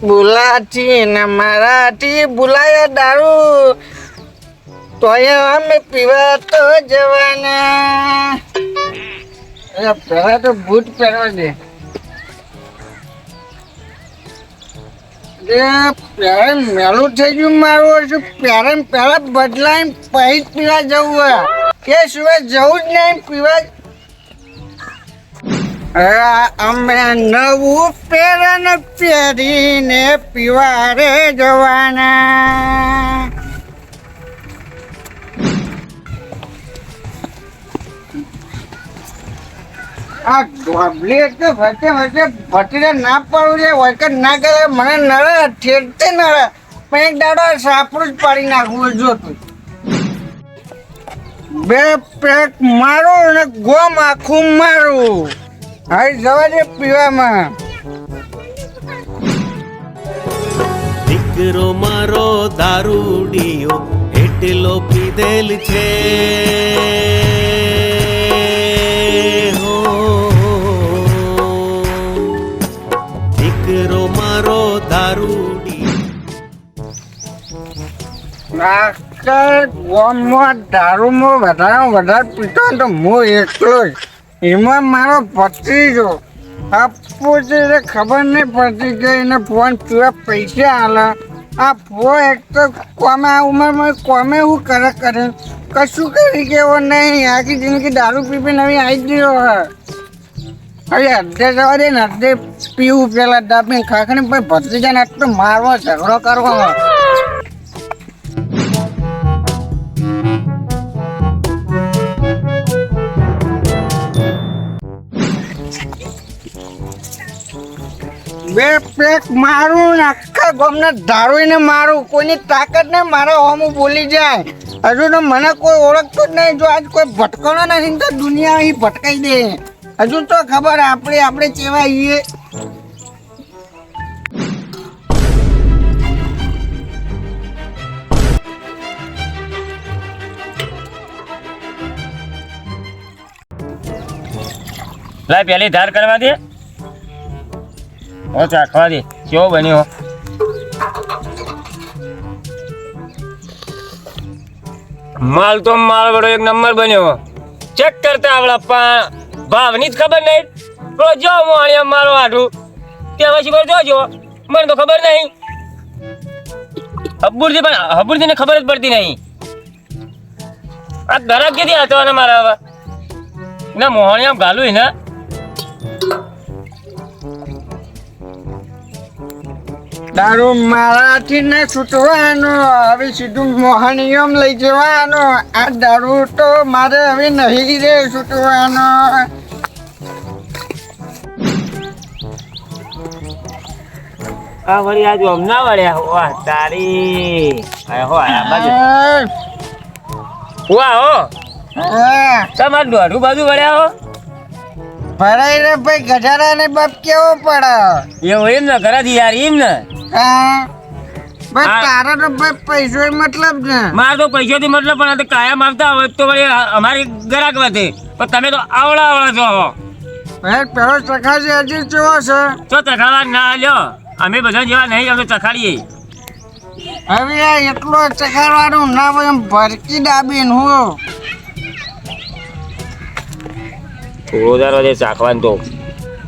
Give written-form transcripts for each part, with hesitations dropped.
बुलाची न मराठी बुलाया दारू तो અમે પીવા તો જવાના. પેલા તો બૂટ પહેરવા દે. પેલા મેલું થઈ ગયું મારું. હજુ પેલા બદલાઈને પછી પીવા જવું કે સિવાય જવું જ નહીં પીવા. અમે નવું પેરણ પહેરીને પીવા રે જવાના. આ ગોબલી તો વચ્ચે ભટીને ના પડવું છે. વખત ના કરે મને નડે ઠેરતે નડે પણ એક દાડો સાપડું જ પાડી નાખવું જોતું. બે પેક મારું અને ગોમ આખું મારું. હવે જવા દે પીવામાં. દીકરો મારો દારૂડિયો એટલો પીધેલ છે. દીકરો મારો દારૂડિયો ગોમમાં દારૂમાં વધારે પીતો તો હું એકલો જ. એમાં મારો ભત્રીજો આપું ખબર નહીં પડતી કે એને ફોન પીવા પૈસા હાલે. આ ફો એક તો કોમે આ ઉંમરમાં કોમે હું કરે કશું કરી કેવો નહીં. આખી જિંદગી દારૂ પીપી નવી આવી જ ગયો. હવે અડધે જવા દે ને અડધે પીવું પેલા દાબીને ખાખણી પછી ભત્રીજાને આટલો મારવો ઝઘડો કરવો. બે પેક મારું ને આખા ગામને ધારૂને મારું. કોઈની તાકાત નહીં મારા હોમું બોલી જાય. હજુ તો મને કોઈ ઓળખતું જ નહીં. જો આજ કોઈ ભટકાણો નથી તો દુનિયા અહીં ભટકાઈ દે. હજુ તો ખબર આપણે ચેવા આવીએ. લાય પેલી ધાર કરવા દે. ઓ ચાખવા દે કેવો બન્યો. માલ તો માલ બડો એક નંબર બન્યો. ચેક કરતા આવડા ભાવની જ ખબર નહીં. પેલો જો મોણિયા મારો આઠું ત્યાં પછી જોજો મને તો ખબર નહીં. હબુરથી ને ખબર જ પડતી નહીં. આ ગ્રાહક કેથી હતો ને મારા હવે ના મોહણિયા ગાલું ને. દારૂ મારાથી ને છૂટવાનો. હવે સીધું મોહનિયમ લઈ જવાનો. આ દારૂ તો મારે હવે નહીં રે છૂટવાનો. આ વળી આજુ હમણાં વળ્યા. વાહ તારી હો આયા બાજુ વાહ હો તમારે દોઢું બાજુ વળ્યા હો. ભરાઈ રે ભાઈ ગજારા ને બાપ કેવો પડે. એવું એમ ને ઘરાથી યાર એમ ને. તારા તો ભાઈ પૈસો મતલબ ને. મારે તો પૈસો થી મતલબ પણ કાયમ આવતા હોય તો વળી અમારી ગ્રાહક વધે. પણ તમે તો આવડા છો. પેલો ચખાજી હજી કેવો છે તો ચખાવા ના લ્યો. અમે બધા જેવા નહીં અમે ચખાડીએ. હવે એટલો ચખાડવાનું ના હોય એમ ભરકી દાબી હું થોડો દારો ચાખવાનું તો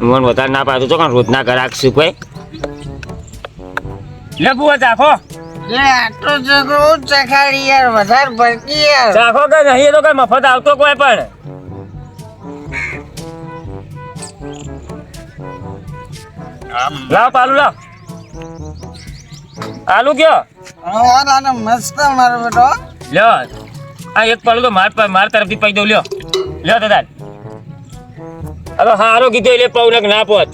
મને વધારે ના પાડતું તો કારણ રોજના ગ્રાહક શું કોઈ લે બુઆ ચાખો. આટલો ચખો ચખાડી યાર વધારે ભરકી યાર. ચાખો કે નહીં તો કઈ મફત આવતો કોઈ પણ. લાવ પાલું લાવ. આલુ કયો મસ્ત મારો બેટો લ્યો. આ એક પાલું તો માર તરફથી પૈ દઉં. લ્યો દાદા. હવે હારો કીધું એટલે પાઉ ના પોત.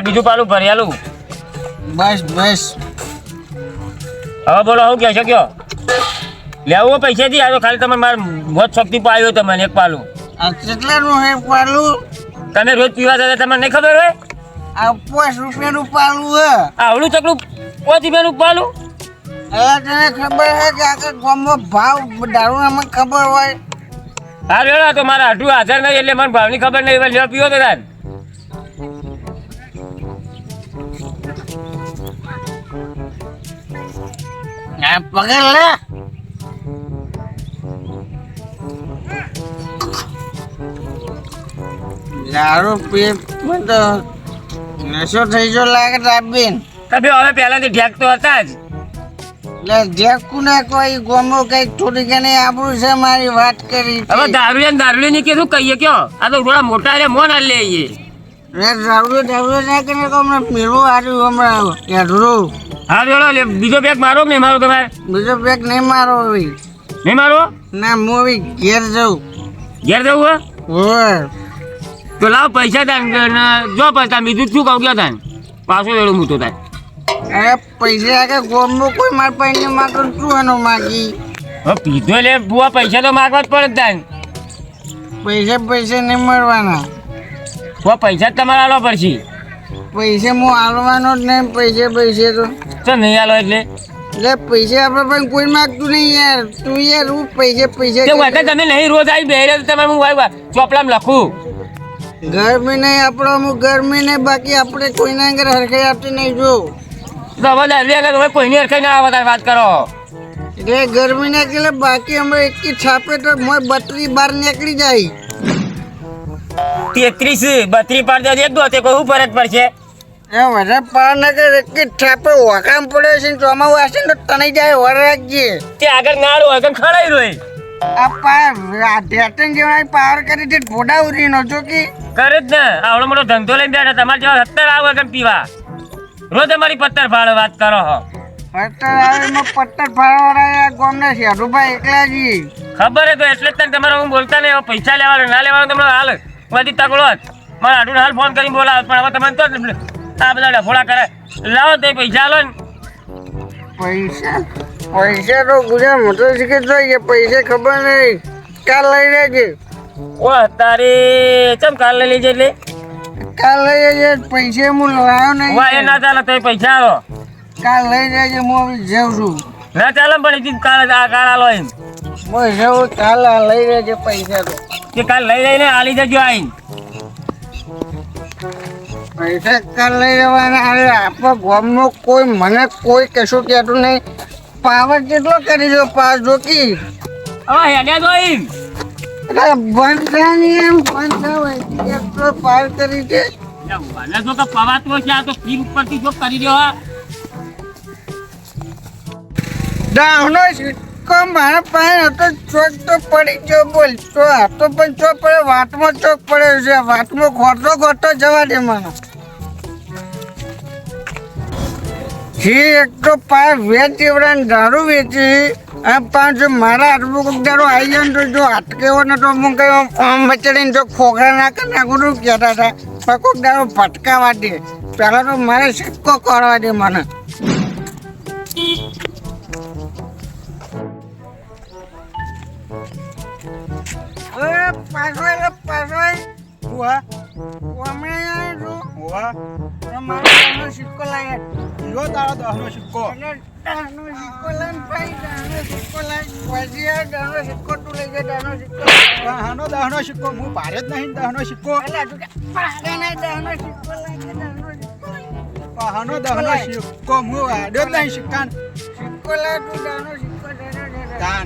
બીજું પાલું ભરી આલું. બસ હવે બોલો હું કે કયો લેવું પૈસા થી આવ્યો ખાલી તમે મારે મોત શક્તિ પાયો તમને એક પાલું. આ કેટલાનું હે પાલું? તમે રોજ પીવા જતા તમને નહીં ખબર હોય? આ 5 રૂપિયાનું પાલું હે. આવડું ચકલું 5 રૂપિયાનું પાલું? હવે તને ખબર હે કે આખા ગામમાં ભાવ દારૂનામાં ખબર હોય? હા રેડો તો મારા હાટું હાજર નહીં એટલે મને ભાવની ખબર નહીં એટલે લેવા પીવો તો તાર. આ પકડ લે. દારૂ પી મને તો નશો થઈ ગયો લાગે તાબીન. તમે હવે પહેલાથી ઢેક તો હતા જ. એટલે જેકુ ને કોઈ ગોમો કઈ થોડી ઘણી આબરૂ છે મારી વાત કરી છે. હવે દારૂ ની કીધું કહીએ કયો આ તો થોડા મોટા રે મોન લઈ આવીએ. દારૂ ના કરીને હમણાં મેળવું હાર્યું હમણાં યાદરું. હા રેડો લે બીજો બેગ મારો કે નહીં મારો તમારે? બીજો પેક નહીં મારો હવે. નહીં મારો? ના હું હવે ઘેર જાઉં. ઘેર જવું હે? હોય તો લાવ પૈસા તાન જો પૈસા બીજું શું કહું ગયો તાન પાછો વેળું મૂતો તાન. અરે પૈસા કે ગોમો કોઈ માર પાસે માગો શું એનો માગી? હવે પીધો લે બુઆ પૈસા તો માગવા જ પડે તાન. પૈસા નહીં મળવાના. બુઆ પૈસા જ તમારે આલવા પડશે. પૈસા હું આલવાનો જ નહીં. પૈસે તો નહીં આલો એટલે પૈસા આપણે પણ કોઈ માગતું નહીં યાર. તું યાર હું પૈસા તે વખત તમે નહીં રોજ આવી બેહી રહ્યો તમે હું ચોપડામાં લખું. ગરમી નહીં આપણો અમુક ગરમી નહીં બાકી આપણે કોઈના આગળ હરખાઈ આપતી નહીં જો. તો હવે દારૂ આગળ તમે કોઈની હરખાઈ ના આવે તાર વાત કરો. એટલે ગરમી ના એટલે બાકી અમે એક છાપે તો મોય 32 બાર નીકળી જાય. 33 32 પાર એક દો તે કોઈ ફરક પડશે? એ વધારે પાર ના કરે એક છાપે વાકામ પડે છે ને ચોમાવું આવશે ને તો તણાઈ જાય વર રાખજે. તે આગળ નાડું આગળ ખડાઈ રહ્યો આ પાર ઢેટન જેવા પાર કરી તે ફોટા ઉરી નો જો કે કરે જ ને આવડો મોટો ધંધો લઈને બેઠા તમારે જેવા 70 આવો કેમ પીવા રોજ અમારી પત્તર ફાળો વાત કરો હો. પત્તર આવે એમાં પત્તર ફાળવાળા ગામના શેઠુભાઈ એકલા જી ખબર હે તો એટલે જ તને તમારે હું બોલતા નહીં. હવે પૈસા લેવાનો ના લેવાનો તમને હાલ બધી તકડો જ મારા હાડું હાલ ફોન કરીને બોલાવ પણ હવે તમે તો આ બધા ડફોડા કરે લાવો તો પૈસા આલો ને. પૈસા તો ગુજરાત મોટર શીખે જોઈએ. પૈસા ખબર નહીં કાલ લઈ લેજે. ઓ તારે ચમ કાલ લઈ લેજે એટલે કાલ લઈ લેજે. પૈસા હું લાવ્યો નહીં. વાહ એ ના ચાલે તો પૈસા આલો. કાલ લઈ લેજે. હું હવે જાઉં છું. ના ચાલે પણ એથી કાલ આ કાલ આલો એમ હું જાઉં કાલ લઈ લેજે પૈસા તો. કે કાલ લઈ લઈને આલી જજો આઈને. પૈસા કાલ લઈ લેવાના. અરે આપણા ગામનો કોઈ મને કોઈ કશું કહેતું નહીં. પાવર કેટલો કરી દો પાસ જોકી. હવે હેડ્યા તો એમ બંધ થાય નહીં એમ બંધ થાય એટલો પાર કરી દે. મને તો કે પવાતો છે આ તો ફીર ઉપરથી જો કરી દો હા. દાવનો સિક્કો મારા પાસે હતો. ચોક તો પડી ગયો બોલ. તો હતો પણ ચોક પડે વાતમાં ચોક પડ્યો છે. વાતમાં ખોટો જવા દે મને. એક તો પાર વેચ એવડા દારૂ વેચી આ પાંચ મારા હાથમાં કોઈક દારૂ આવી જાય ને તો જો અટકેવો ને તો હું કઈ આમ વચડીને જો ખોખરા નાખી નાખું તો કહેતા હતા પણ કોઈક દારૂ ભટકાવા દે. પહેલાં તો મારે સિક્કો કરવા દે મને. પાછો મારો સિક્કો લાવ્યા. લો તારો 10 નો સિક્કો. દાનો સિક્કો લઈને ભાઈ દાનો સિક્કો લઈને પછી આ દાનો સિક્કો તું લઈ જા. દાનો સિક્કો હાનો 10 નો સિક્કો હું ભારે જ નહીં 10 નો સિક્કો. એટલે તું કે પાડે નહીં. દાનો સિક્કો લઈ જા. દાનો સિક્કો હાનો 10 નો સિક્કો હું આડ્યો જ નહીં સિક્કાન. સિક્કો લાવ તું. દાનો સિક્કો તાન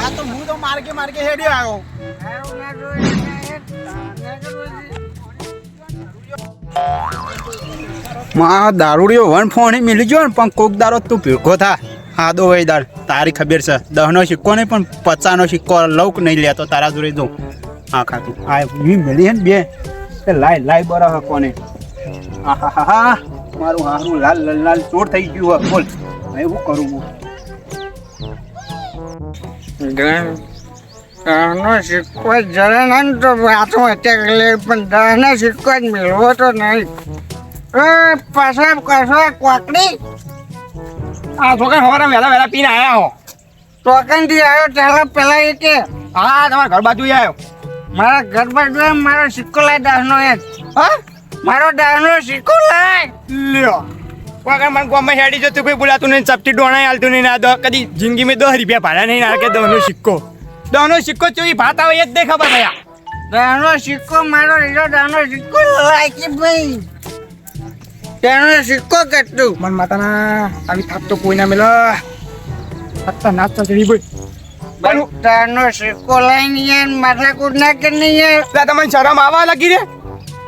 આ તો હું તો માર્ગે હેડ્યો આવ્યો. હારું ના જોઈએ માં દારૂડિયો વન ફોન મિલી ગયો ને પણ કોક દારો તું ભેગો થા. હા દો ભાઈ દાર તારી ખબર છે 10 નો સિક્કો નહીં પણ 50 નો સિક્કો લઉક નહીં લેતો તારા જોડે જો. હા ખાતું આ મિલી હે ને બે લાઈ બરા કોને. હા મારું હારું લાલ ચોર થઈ ગયું બોલ એવું કરું હું. દાનો સિક્કો જરા ના તો હાથમાં અત્યારે લે પણ દાનો સિક્કો જ મેળવો તો નહીં. પાછા કશો કોકડી આ છોકરા સવારે વહેલા પીને આવ્યા હો. ટોકન થી આવ્યો ચાલો પેલા એ કે હા તમારા ઘર બાજુ આવ્યો. મારા ઘર બાજુ મારો સિક્કો લાય દાહનો એક હા મારો દાહનો સિક્કો લાય લ્યો વગર મને ગોમાં હેડી જતું કોઈ બોલાતું નહીં ચપટી ડોણાય હાલતું નહીં ના કદી જિંદગી મેં 10 રૂપિયા ભાડા નહીં નાખે દહનો સિક્કો ચોવી ભાત આવે એ જ દે ખબર થયા દાહનો સિક્કો મારો લીધો દાહનો સિક્કો લાય કે ભાઈ તેનો સિક્કો કેટલું મન માતાના આવી થાપ તો કોઈ ના મેલો અત્તા નાચતા ચડી બોલ દાહનો સિક્કો લાઈને યાર માથા કૂટ ના કરી યાર તમને શરમ આવવા લાગી રે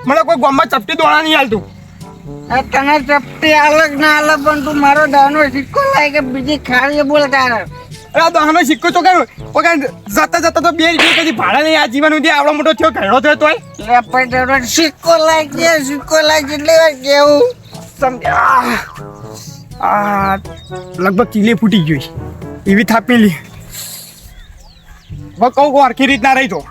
મને કોઈ ગોમાં ચપટી ડોણા નહીં હાલતું તને ચપટી અલગ ના અલગ પણ તું મારો દાહનો સિક્કો લાય કે બીજી ખાલી બોલ તારે અરે દહનો સિક્કો તો કયો જતા જતા તો 2 રૂપિયા કદી ભાડા નહીં આ જીવન સુધી આવડો મોટો થયો ઘરડો થયો તોય લે પણ તારો સિક્કો લાય કે સિક્કો લાય કેટલી વાર કેવું સમજ્યા આ લગભગ કિલે ફૂટી ગઈ એવી થાપેલી હવે કહું હરખી રીતના રહી તો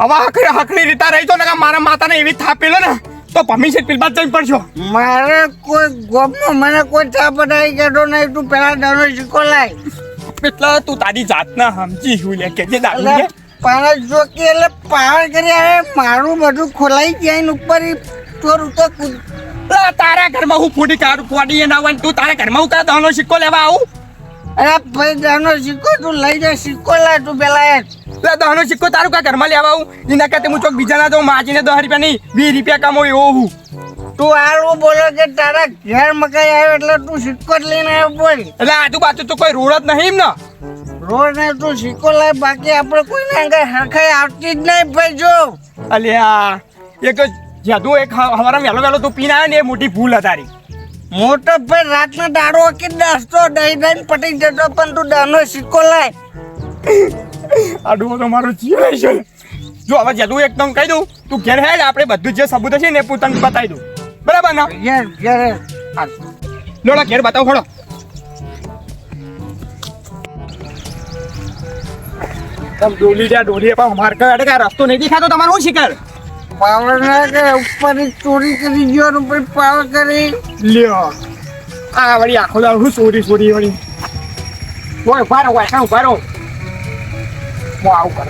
હવે હકડી રીતના રહી તો ને મારા માતાને એવી થાપેલો ને તો ભમીશે પેલ બાદ જઈ પડશો મારે કોઈ ગોમમાં મને કોઈ ચા પડાવી ગયો નહીં તું પેલા દાનો સિક્કો લાય એટલે તું તારી જાતના સમજી હું લે કે જે દારૂ એટલે પાણા જોકી એટલે પાવર કરી આવે મારું બધું ખોલાઈ જાય ને ઉપર ચોર તો તારા ઘરમાં હું ફૂટી કાઢું ફોડી ના હોય તું તારા ઘરમાં હું કા દહનો સિક્કો લેવા આવું અરે ભાઈ દાનો સિક્કો તું લઈ જા સિક્કો લાય તું પેલા એટલે દહનો સિક્કો તારું કા ઘરમાં લેવા આવું એના કરતા હું ચોક બીજા ના દઉં માજીને 10 રૂપિયા નહીં 20 રૂપિયા કમાવું એવો હું તું આવું બોલો કે તારા ઘેર મકાઈ આવ્યો એટલે તું સિક્કો જ લઈને આવ્યો બોલ એટલે આજુબાજુ તો કોઈ રોડ જ નહીં એમ ને રોડ ને તું સિક્કો લાય બાકી આપણે કોઈને આગળ હરખાઈ આવતી જ નહીં ભાઈ જો અલ્યા એક જાદુ એક હવારા વહેલો તું પીને આવ્યો ને એ મોટી ભૂલ હતી તારી મોટો ભાઈ રાતના દાડો કે દાસતો દઈ દઈને પટી જતો પણ તું દાનો સિક્કો લાય આડું તો મારો જીવ છે જો હવે જાદુ એકદમ કહી દઉં તું ઘેર હેડ આપણે બધું જે સબૂત હશે ને પોતાને બતાવી દઉં બરાબર ને યાર યાર લોડા ઘેર બતાવો ખોડો તમ ડોલી પણ માર કડે કા રસ્તો નહીં દેખાતો તમારો શું શિકાર પાવર ના કે ઉપર ચોરી કરી ગયો ને ઉપર પાવર કરી લ્યો આ વળી આખો દાવ હું ચોરી વળી ઓય બારો વાય કાઉ બારો હું આવું કર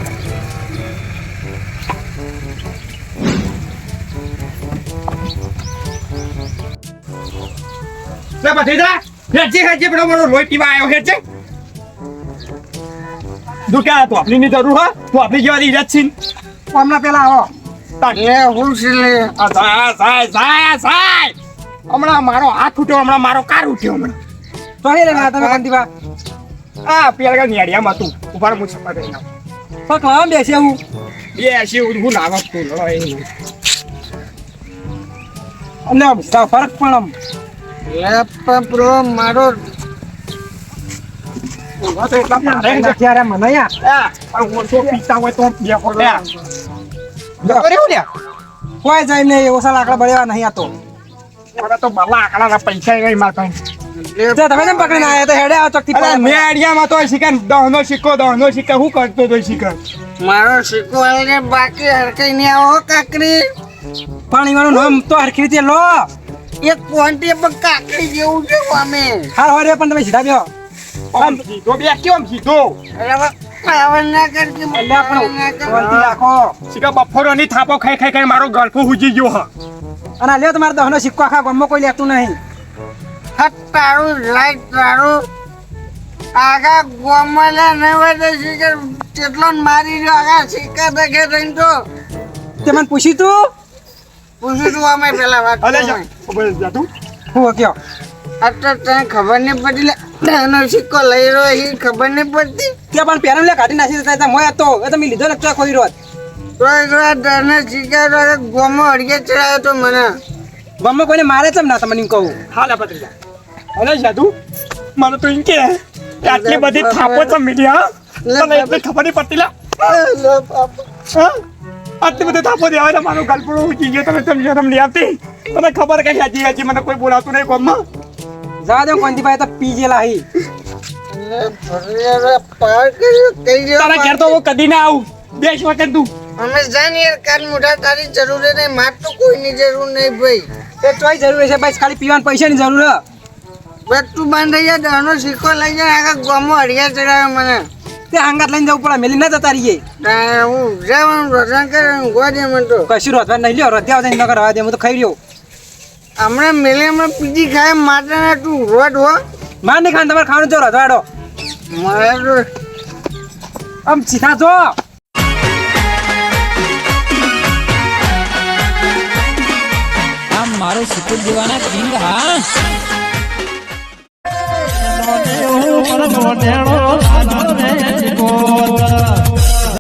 લે બઠીદા હેજે બડો બડો લોહી પીવા આવ્યો હેજે દુકા તો આપની જરૂર હા તો આપની જેવા ઈરાદ છીન હમણાં પેલા આવો લે હું સિલે જાય હમણાં મારો હાથ ઉઠ્યો હમણાં મારો કાર ઉઠ્યો હમણાં તો હે રે તમે કંદીવા આ પેલા નિયાડિયામાં તું ઉભાર મુછ પર રહીને પકલા બેસે હું બેસી હું નાવા તું લઈ અને ફરક પણ આમ લેપટોપ પ્રો મારો ત્યારે મને પીતા હોય તો કોઈ જાય નહીં ઓછા લાકડા બળ્યા નહીં આતો તો બાલા આકડાના પૈસા ગઈ માર પાસે તમે કેમ પકડીને આવ્યા તો હેડે આવો ચોકથી અરે મેડિયામાં તો શિકાર દહનો સિક્કો હું કરતો તો શિકાર મારો સિક્કો આલે બાકી હરકઈ નહીં આવો કાકડી પાણી વાળું નામ તો હરખી રીતે લો એક ક્વોન્ટી પર કાકડી જેવું છે અમે હાર હોરે પણ તમે સીધા બેહો સીધો બે કેમ સીધો અરે પાવર ના કરતી અલ્યા પણ ક્વોન્ટી રાખો શિકાર બફોરોની થાપો ખાઈ મારો ગળફો હુજી ગયો હ અને લ્યો તમારા દહનો સિક્કો આખા ગામમાં કોઈ લેતું નહીં હટ તારું લાઈટ તારું આખા ગામમાં લે નહીં હોય તો શિકાર કેટલો મારી રહ્યો આખા સિક્કા દેખે થઈને તો તે મને પૂછ્યું તું અમે પેલા વાત અલે જાતું હું કયો અત્યારે તને ખબર નહીં પડી લે એનો સિક્કો લઈ રહ્યો એ ખબર નહીં પડતી તે પણ પેરમ લે કાઢી નાખી દેતા મોય હતો એ તો મેં લીધો ને તો ખોઈ રોત તો તને સિક્કા ગોમો અડીએ ચડાયો તો મને ગોમો કોઈને મારે છે ના તમને કહું હાલે પત્રીજા અલે જાતું મને તો ઇન કે આટલી બધી થાપો તો મીડિયા તને એટલે ખબર નહીં પડતી લે હા આટલી બધી થાપો દેવાય મારો ગલપડો ઉચી ગયો તમે સમજો તમને આવતી તને ખબર કઈ હાજી મને કોઈ બોલાતું નહીં કોમમાં જવા દો કોંતી ભાઈ તો પીજેલા હી તારા ઘેર તો હું કદી ના આવું બેસ વખત તું અમે જાણીએ કાલ મોઢા તારી જરૂર નહીં માર તો કોઈની જરૂર નહીં ભાઈ એ તોય જરૂર છે બસ ખાલી પીવાના પૈસાની જરૂર હે બસ તું બંધ થઈ જા દહનો સિક્કો લઈ જા આખા ગામમાં હરિયા ચડાવે મને તે હાંગાત લઈને જવું પડે મેલી ના જતા રહીએ હું જવાનું રસણ કરે ગોજે મને તો કશું રોધવા નહીં લ્યો રોધ્યા નગર રવા દે હું તો ખાઈ રહ્યો હમણાં મેલેમાં પીજી ખાય માતા તું રોડ હો માર નહીં ખાન તમારે ખાવાનું જો રોધવાડો મારે તો આમ સીધા જો આમ મારો સુકુર દેવાના કિંગ હા